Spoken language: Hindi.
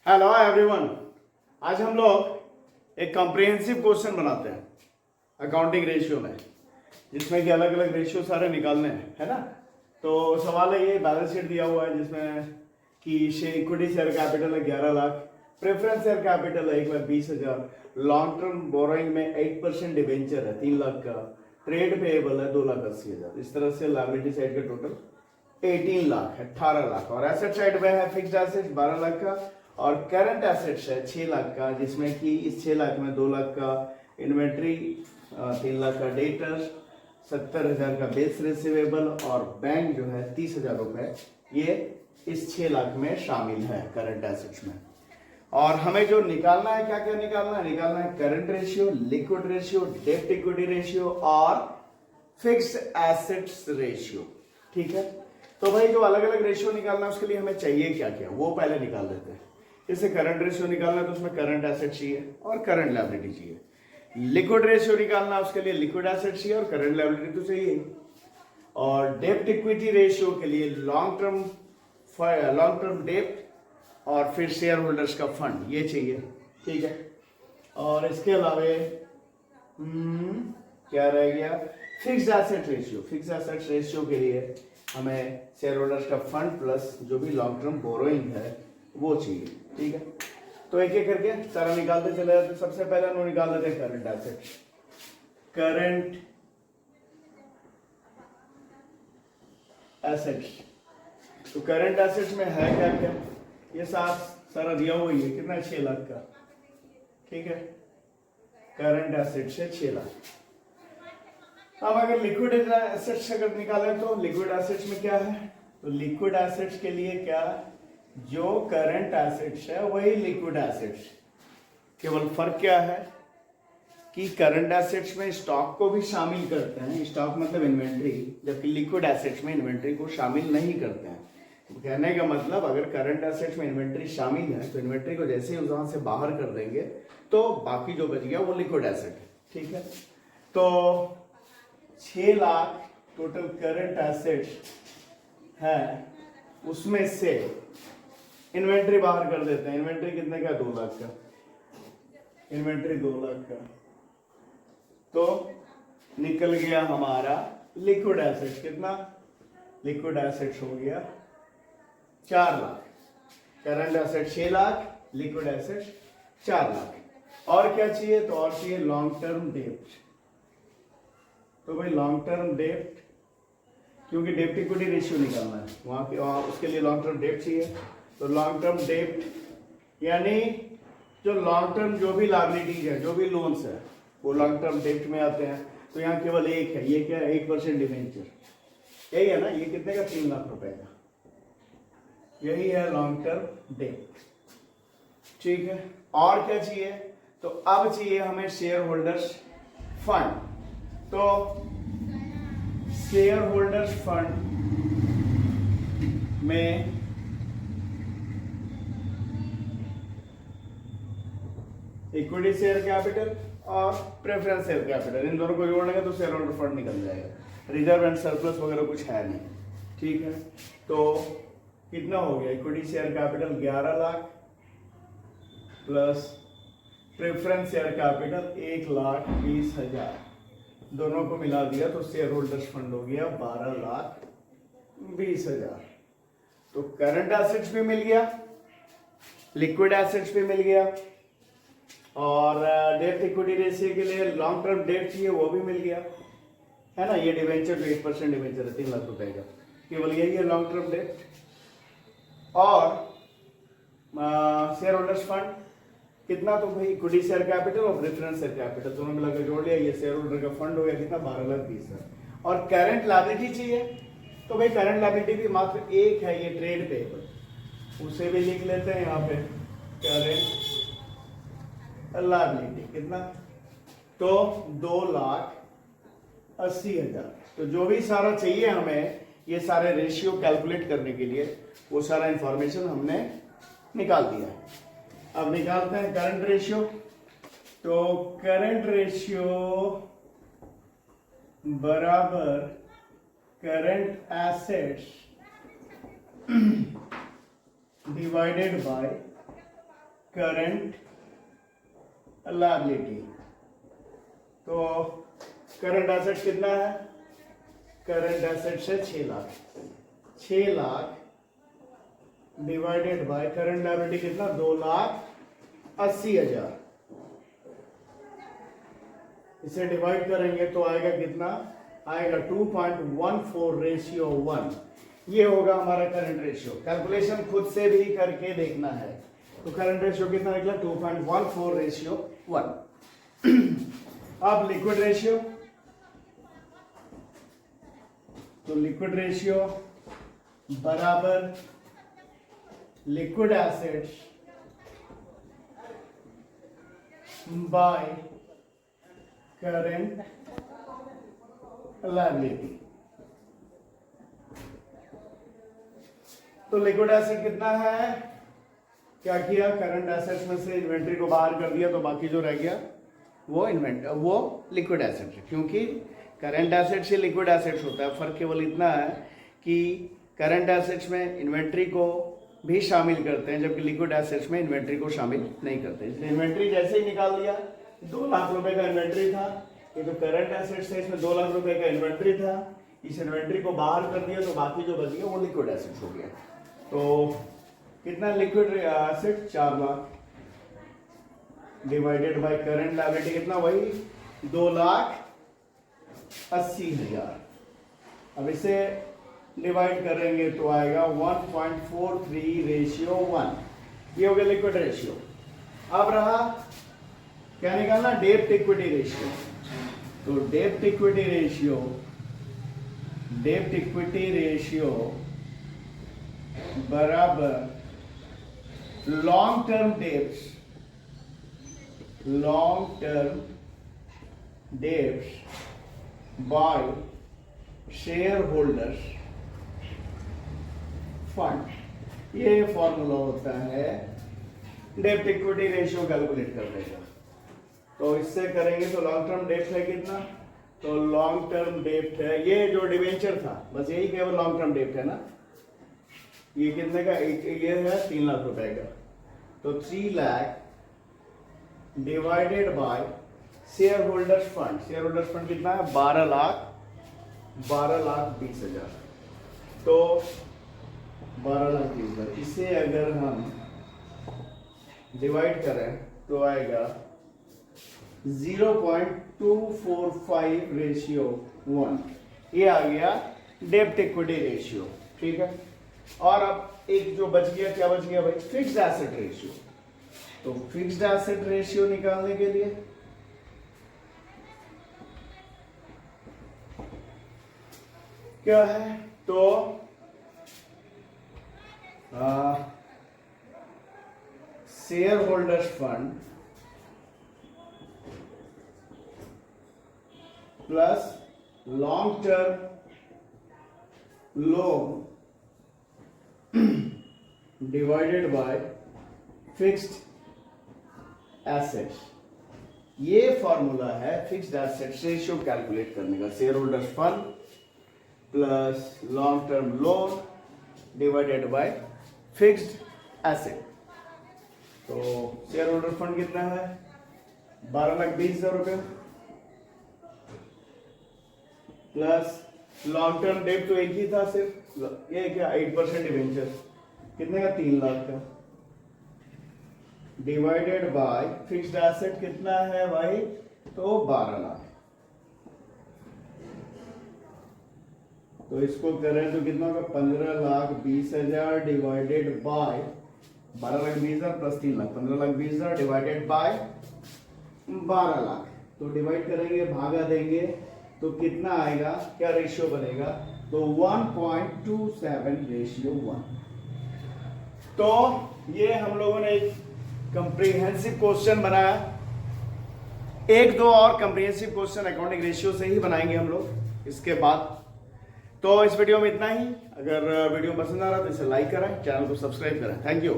Hello everyone. आज हम लोग एक कॉम्प्रिहेंसिव क्वेश्चन बनाते हैं अकाउंटिंग रेशियो में, जिसमें कि अलग अलग रेशियो सारे निकालने हैं, है ना। तो सवाल है, ये बैलेंस शीट दिया हुआ है जिसमें कि इक्विटी शेयर कैपिटल है 11 लाख, प्रेफरेंस शेयर कैपिटल है 1,20,000, लॉन्ग टर्म बोरोइंग में 8% डिवेंचर है 3 लाख का, ट्रेड पेएबल है 2,80,000। इस तरह से लायबिलिटी साइड का टोटल 18 लाख है, 18 लाख, और एसेट साइड में है फिक्स्ड एसेट 12 लाख का और करंट एसेट्स है 6 लाख का, जिसमें कि इस 6 लाख में 2 लाख का इन्वेंट्री, 3 लाख का डेटर, 70,000 का बेस रिसीवेबल और बैंक जो है 30,000 रुपए, ये इस 6 लाख में शामिल है करंट एसेट्स में। और हमें जो निकालना है, क्या क्या निकालना है? निकालना है करंट रेशियो, लिक्विड रेशियो, डेब्ट इक्विटी रेशियो और फिक्स्ड एसेट्स रेशियो। ठीक है, तो भाई जो अलग अलग रेशियो निकालना है उसके लिए हमें चाहिए क्या क्या, वो पहले निकाल देते हैं। जैसे करंट रेशियो निकालना है तो उसमें करंट एसेट चाहिए और करंट लायबिलिटी चाहिए। लिक्विड रेशियो निकालना है उसके लिए लिक्विड एसेट चाहिए और करंट लायबिलिटी तो चाहिए। और डेब्ट इक्विटी रेशियो के लिए लॉन्ग टर्म डेब्ट और फिर शेयर होल्डर्स का फंड, ये चाहिए। ठीक है, और इसके अलावा क्या रह गया? Fixed asset ratio. Fixed asset ratio के लिए हमें शेयर होल्डर्स का फंड प्लस जो भी लॉन्ग टर्म बोरोइंग है वो चाहिए। ठीक है, तो एक एक करके सारा निकालते चले जाते। सबसे पहले हम निकाल देते हैं करंट एसेट। करंट एसेट्स, तो करंट एसेट्स में है क्या क्या? ये सारा दिया हुआ है, कितना? 6 लाख का। ठीक है, करंट एसेट्स है 6 लाख। अब अगर लिक्विड एसेट्स अगर निकालें तो लिक्विड एसेट्स में क्या है? तो लिक्विड एसेट्स के लिए क्या, जो करंट एसेट्स है वही लिक्विड एसेट्स, केवल फर्क क्या है कि करंट एसेट्स में स्टॉक को भी शामिल करते हैं, स्टॉक मतलब इन्वेंट्री, जबकि लिक्विड एसेट्स में इन्वेंट्री को शामिल नहीं करते हैं। तो कहने का मतलब, अगर करंट एसेट्स में इन्वेंट्री शामिल है तो इन्वेंट्री को जैसे ही वहां से बाहर कर देंगे तो बाकी जो बच गया वो लिक्विड एसेट है। ठीक है, तो 6 लाख टोटल करंट एसेट्स है, उसमें से इन्वेंट्री बाहर कर देते हैं। इन्वेंट्री कितने का? 2 लाख का। इन्वेंट्री 2 लाख का, तो निकल गया हमारा लिक्विड एसेट्स। कितना? लिक्विड एसेट्स हो गया 4 lakh. Current asset 6 lakh, liquid assets 4 lakh. और क्या चाहिए? तो और चाहिए लॉन्ग टर्म डेब्ट। तो भाई लॉन्ग टर्म डेब्ट, क्योंकि डेब्ट इक्विटी रेशियो निकालना है वहां उसके लिए लॉन्ग टर्म डेब्ट चाहिए। तो लॉन्ग टर्म डेब्ट यानी जो लॉन्ग टर्म जो भी लायबिलिटीज है, जो भी लोन्स है, वो लॉन्ग टर्म डेब्ट में आते हैं। तो यहाँ केवल एक है, ये क्या है? 8% डिवेंचर, यही है ना। ये कितने का? 3 लाख रुपए का, यही है लॉन्ग टर्म डेब्ट। ठीक है, और क्या चाहिए? तो अब चाहिए हमें शेयर होल्डर्स फंड। तो शेयर होल्डर्स फंड में इक्विटी शेयर कैपिटल और प्रेफरेंस शेयर कैपिटल, इन दोनों को जोड़ेंगे तो शेयर होल्डर फंड निकल जाएगा। रिजर्व एंड सरप्लस वगैरह कुछ है नहीं। ठीक है, तो कितना हो गया? Equity share capital 11 lakh plus preference share capital 1,20,000, दोनों को मिला दिया तो शेयर होल्डर्स फंड हो गया 12,20,000। तो करंट एसेट्स भी मिल गया, लिक्विड एसेट्स भी मिल गया, और डेब्ट इक्विटी रेशियो के लिए लॉन्ग टर्म डेब्ट चाहिए, वो भी मिल गया, है ना। ये डिवेंचर जो 8% डिवेंचर है 3 लाख रुपए का, केवल यही है लॉन्ग टर्म डेब्ट। और शेयर होल्डर्स फंड कितना? तो भाई इक्विटी शेयर कैपिटल और प्रेफरेंस शेयर कैपिटल दोनों मिलाकर जोड़ लिया, ये शेयर होल्डर का फंड हो गया कितना? 12,20,000। और करंट लायबिलिटी चाहिए, तो भाई करंट लायबिलिटी भी मात्र एक है, ये ट्रेड पेएबल, उसे भी लिख लेते हैं यहाँ पे करंट लायबिलिटी। कितना? तो 2,80,000। तो जो भी सारा चाहिए हमें, ये सारे रेशियो कैलकुलेट करने के लिए, वो सारा इंफॉर्मेशन हमने निकाल दिया है। अब निकालते हैं करंट रेशियो। तो करंट रेशियो बराबर current assets divided by current liability. तो करंट एसेट कितना है, करंट एसेट से 6 lakh, 6 lakh divided by current liability कितना, 2,80,000। इसे डिवाइड करेंगे तो आएगा कितना, आएगा 2.14:1। ये होगा हमारा करंट रेशियो। कैलकुलेशन खुद से भी करके देखना है। तो करंट रेशियो कितना निकला, 2.14:1। अब लिक्विड रेशियो, तो लिक्विड रेशियो बराबर liquid assets by current liability. तो लिक्विड एसेट कितना है, क्या किया, करंट एसेट्स में से इन्वेंट्री को बाहर कर दिया, तो बाकी जो रह गया वो लिक्विड एसेट है। क्योंकि करंट एसेट से लिक्विड एसेट्स होता है, फर्क केवल इतना है कि करंट एसेट्स में इन्वेंट्री को भी शामिल करते हैं, जबकि लिक्विड एसेट्स में इन्वेंट्री को शामिल नहीं करते। इसलिए इन्वेंट्री जैसे ही निकाल दिया, 2 लाख रुपए का इन्वेंट्री था, ये तो करंट एसेट्स है, इसमें 2 लाख रुपए का इन्वेंट्री था, इस इन्वेंट्री को बाहर कर दिया तो बाकी जो बच गया वो लिक्विड एसेट्स हो गया। तो कितना liquid asset, 4 lakh divided by current liability कितना, वही 2,80,000। अब इसे डिवाइड करेंगे तो आएगा 1.43:1। ये हो गया लिक्विड रेशियो। अब रहा क्या निकालना, डेब्ट इक्विटी रेशियो। तो डेब्ट इक्विटी रेशियो बराबर long term debts by shareholders fund. ये फॉर्मूला होता है डेब्ट इक्विटी रेशियो कैलकुलेट करने का। तो इससे करेंगे तो लॉन्ग टर्म डेब्ट है कितना, तो लॉन्ग टर्म डेब्ट है, ये जो डिवेंचर था बस यही केवल लॉन्ग टर्म डेब्ट है ना, ये कितने का, ये है 3 लाख रुपए का। तो 3 lakh divided by shareholders fund, share holders fund कितना है, 12,20,000। तो 12,20,000, इसे अगर हम डिवाइड करें तो आएगा 0.245:1। ये आ गया डेब्ट इक्विटी रेशियो, ठीक है। और अब एक जो बच गया, क्या बच गया भाई, फिक्स्ड एसेट रेशियो। तो फिक्स्ड एसेट रेशियो निकालने के लिए क्या है, तो share holders fund plus long term loan divided by fixed assets. ये फॉर्मूला है फिक्स्ड एसेट्स रेशियो कैलकुलेट करने का। Share holders fund plus long term loan divided by fixed asset. तो शेयर होल्डर फंड कितना है, 12,20,000 रुपये, प्लस लॉन्ग टर्म डेट तो एक ही था सिर्फ, ये क्या 8% डिवेंचर, कितने का, 3 लाख का, डिवाइडेड बाय फिक्स्ड एसेट कितना है भाई, तो 12 लाख। तो इसको करें तो कितना होगा, 15,20,000 divided by 12,20,000 plus 3 lakh, 15,20,000 divided by 12 lakh. तो डिवाइड करेंगे, भागा देंगे तो कितना आएगा, क्या रेशियो बनेगा, तो 1.27:1। तो ये हम लोगों ने एक कंप्रीहेंसिव क्वेश्चन बनाया। 1-2 और कंप्रीहेंसिव क्वेश्चन अकाउंटिंग रेशियो से ही बनाएंगे हम लोग इसके बाद। तो इस वीडियो में इतना ही। अगर वीडियो पसंद आ रहा तो इसे लाइक करें, चैनल को सब्सक्राइब करें। Thank you.